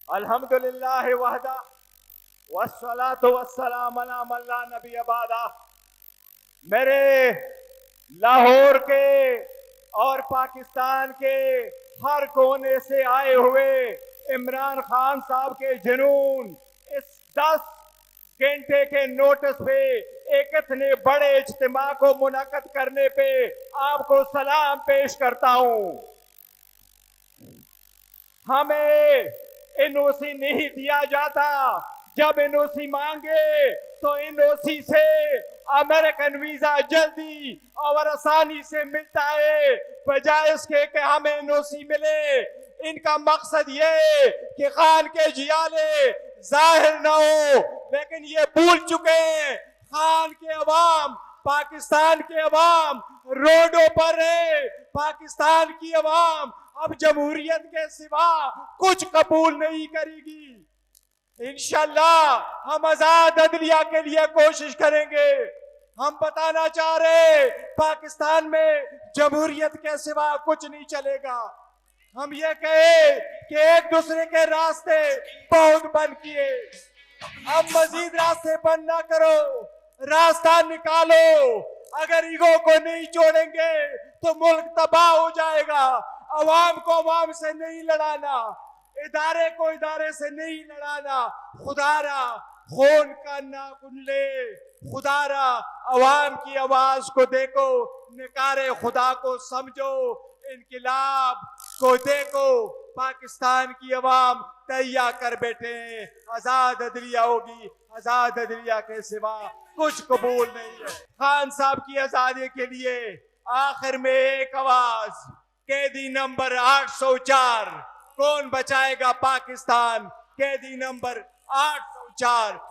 अल्हम्दुलिल्लाह वहदा वस्सलातु वस्सलाम अला मन ला नबी बादा। मेरे लाहौर के और पाकिस्तान के हर कोने से आए हुए इमरान खान साहब के जुनून, इस 10 घंटे के नोटिस पे एक इतने बड़े इज्तिमा को मुनक्कद करने पे आपको सलाम पेश करता हूं। हमें एनओसी नहीं दिया जाता। जब एनओसी मांगे तो एनओसी से अमेरिकन वीजा जल्दी और आसानी से मिलता है, बजाय इसके कि हमें एनओसी मिले। इनका मकसद ये कि खान के जियाले जाहिर न हो, लेकिन ये भूल चुके हैं खान के अवाम, पाकिस्तान के अवाम रोडों पर है। पाकिस्तान की अवाम अब जमहूरियत के सिवा कुछ कबूल नहीं करेगी। इंशाल्लाह हम आजाद अदलिया के लिए कोशिश करेंगे। हम बताना चाह रहे पाकिस्तान में जमहूरियत के सिवा कुछ नहीं चलेगा। हम ये कहे कि एक दूसरे के रास्ते बहुत बंद किए, अब मजीद रास्ते बंद ना करो, रास्ता निकालो। अगर ईगो को नहीं छोड़ेंगे तो मुल्क तबाह हो जाएगा। अवाम को अवाम से नहीं लड़ाना, इदारे को इदारे से नहीं लड़ाना। खुदारा खून का नाखून ले, खुदारा अवाम की आवाज को देखो, निकारे खुदा को समझो, इनकिलाब को देखो। पाकिस्तान की अवाम तैयार कर बैठे हैं, आजाद अदलिया होगी, आजाद अदलिया के सिवा कुछ कबूल नहीं है। खान साहब की आजादी के लिए आखिर में एक आवाज, कैदी नंबर 804, कौन बचाएगा पाकिस्तान? कैदी नंबर 804।